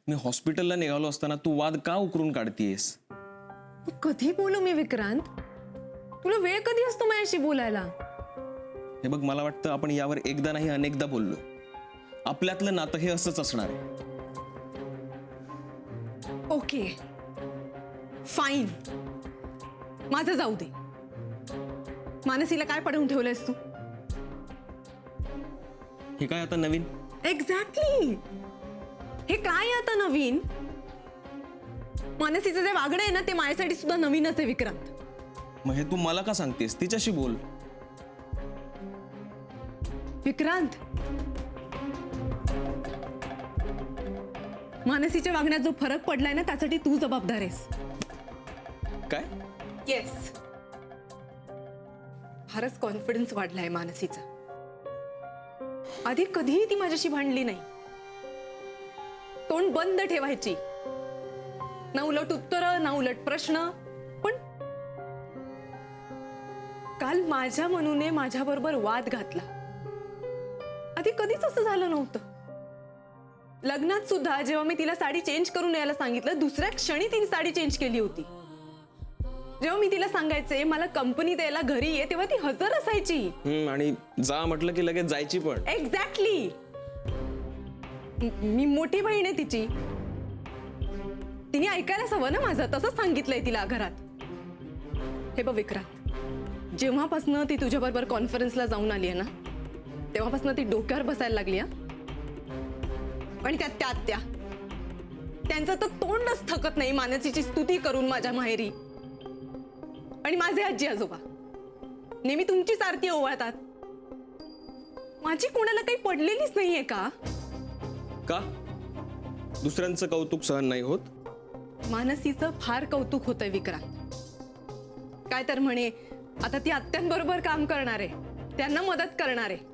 मी हॉस्पिटलला निघालो असताना तू वाद का उकरून काढतीयस? कधी बोलू मी विक्रांत? तुला वेळ कधी असतो माझ्याशी बोलायला? हे बघ, मला वाटतं आपण यावर एकदा नाही अनेकदा बोललो. आपल्यातलं नातं हे असंच असणार आहे. ओके फाईन, माझं जाऊ दे. मानसीला काय पडवून ठेवलंयस तू? हे काय आता नवीन? एक्झॅक्टली, हे काय आता नवीन? मानसीचं जे वागणं आहे ना, ते माझ्यासाठी सुद्धा नवीनच आहे विक्रांत. मग हे तू मला का सांगतेस? तिच्याशी बोल. विक्रांत, मानसीच्या वागण्यात जो फरक पडलाय ना, त्यासाठी तू जबाबदार आहेस. काय? येस, फारच कॉन्फिडन्स वाढलाय मानसीचा. आधी कधीही ती माझ्याशी भांडली नाही. तोंड बंद ठेवायची, ना उलट उत्तर ना उलट प्रश्न. पण काल माझ्या मनूने माझ्याबरोबर वाद घातला. आधी कधीच असं झालं नव्हतं. लग्नात सुद्धा जेव्हा मी तिला साडी चेंज करून यायला सांगितलं, दुसऱ्या क्षणी तिने साडी चेंज केली होती. जेव्हा मी तिला सांगायचे मला कंपनीत यायला घरी ये, तेव्हा ती हजर असायची. आणि जा म्हटलं की लगेच जायची पण. एक्झॅक्टली. मी मोठी बहीण आहे तिची. तिने ऐकायलाच हवं ना माझं. तसंच सांगितलंय तिला घरात. हे बघ विक्रांत, जेव्हापासनं ती तुझ्याबरोबर कॉन्फरन्सला जाऊन आली आहे ना, तेव्हापासनं ती डोक्यावर बसायला लागली. आणि त्यांचं तर तोंडच थकत नाही मानसीची स्तुती करून माझ्या माहेरी. आणि माझे आजी आजोबा नेहमी तुमचीच आरती ओवाळतात. माझी कोणाला काही पडलेलीच नाहीये का? का दुसऱ्यांचं कौतुक सहन नाही होत? मानसीचं फार कौतुक होतंय विक्रांत. काय तर म्हणे, आता ती आत्यांबरोबर काम करणार आहे, त्यांना मदत करणार आहे.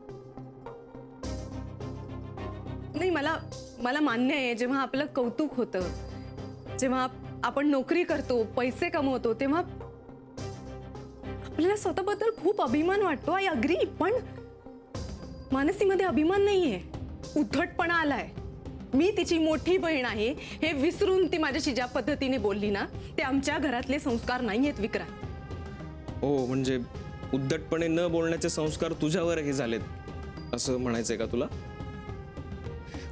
नाही, मला मान्य आहे, जेव्हा आपलं कौतुक होतं, जेव्हा आपण नोकरी करतो, पैसे कमवतो, तेव्हा आपल्याला स्वतःबद्दल खूप अभिमान वाटतो. I agree. पण मानसीमध्ये अभिमान नाहीये, उद्धटपणा आलाय. मी तिची मोठी बहीण आहे हे विसरून ती माझ्याशी ज्या पद्धतीने बोलली ना, ते आमच्या घरातले संस्कार नाहीयेत विक्रांत. हो, म्हणजे उद्धटपणे न बोलण्याचे संस्कार तुझ्यावरही झालेत असं म्हणायचंय का तुला?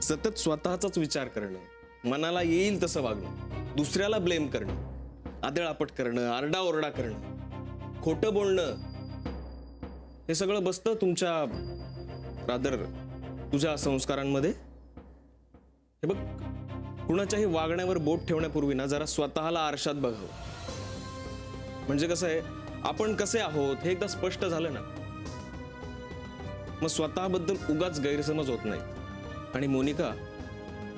सतत स्वतःचाच विचार करणं, मनाला येईल तसं वागणं, दुसऱ्याला ब्लेम करणं, आदळआपट करणं, आरडाओरडा करणं, खोटं बोलणं, हे सगळं बसतं तुमच्या रादर तुझ्या संस्कारांमध्ये. हे बघ, कुणाच्याही वागण्यावर बोट ठेवण्यापूर्वी ना जरा स्वतःला आरशात बघावं. म्हणजे कसं आहे, आपण कसे आहोत हे एकदा स्पष्ट झालं ना, मग स्वतःबद्दल उगाच गैरसमज होत नाही. आणि मोनिका,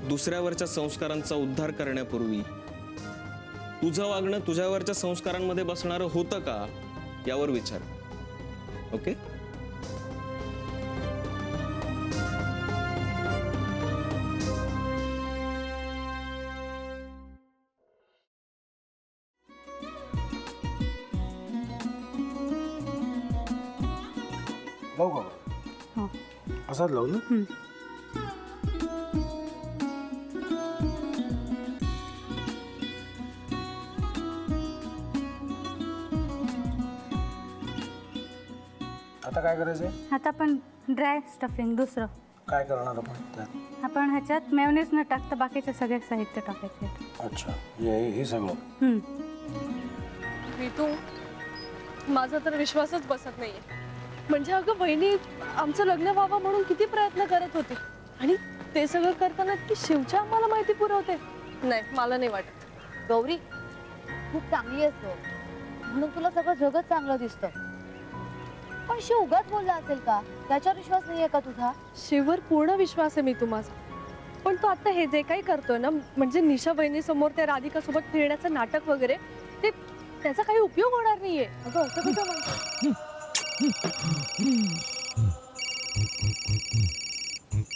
दुसऱ्यावरच्या संस्कारांचा उद्धार करण्यापूर्वी तुझं वागणं तुझ्यावरच्या संस्कारांमध्ये बसणारं होतं का यावर विचार. ओके? लावू का? असाच लावू ना? आता काय करायचंय? आता आपण ड्राय स्टफिंग दुसरं काय करणार आपण त्यात? आपण ह्याच्यात मेयोनीज न टाकता बाकीचे सगळे साहित्य टाकायचे. अच्छा, हे सगळं. ऋतू, माझा तर विश्वासच बसत नाहीये. म्हणजे अगं बहिणी आमचं लग्न व्हावं म्हणून किती प्रयत्न करत होते, आणि ते सगळं करताना ती शिवच्या आम्हाला माहिती पुरवते. नाही, मला नाही वाटत. गौरी, खूप चांगली असतो म्हणून तुला सगळं जगत चांगलं दिसतं, पण शिव उगाच बोलला असेल का? त्याच्यावर विश्वास नाहीये का तुझा? शिववर पूर्ण विश्वास आहे मी तुम्हाला, पण तो आता हे जे काही करतोय ना, म्हणजे निशा बहिणी समोर त्या राधिका सोबत फिरण्याचं नाटक वगैरे, ते त्याचा काही उपयोग होणार नाहीये. अगं असं कसं म्हणतो?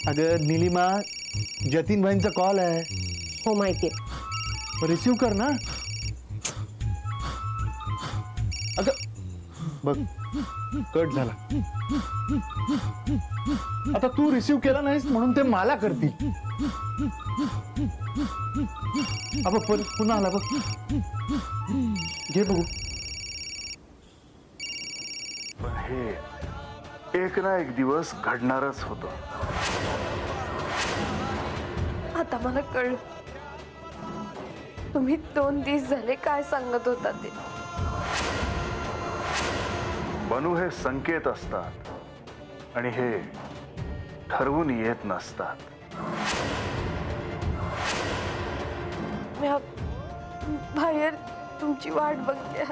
अगं नीलिमा, जतीन भाईंचा कॉल आहे. हो माहितीये. रिसीव कर ना. अगं बघ, कट झाला. आता तू रिसीव्ह केला नाहीस म्हणून ते मला करतील. अब परत पुन्हा आला बघ. घे बघू. पण हे एक ना एक दिवस घडणारच होतं. आता मला कळलं तुम्ही 2 दिवस झाले काय सांगत होता ते. बनू हे संकेत असतात आणि हे ठरवून येत नसतात. मी बाहेर तुमची वाट बघते.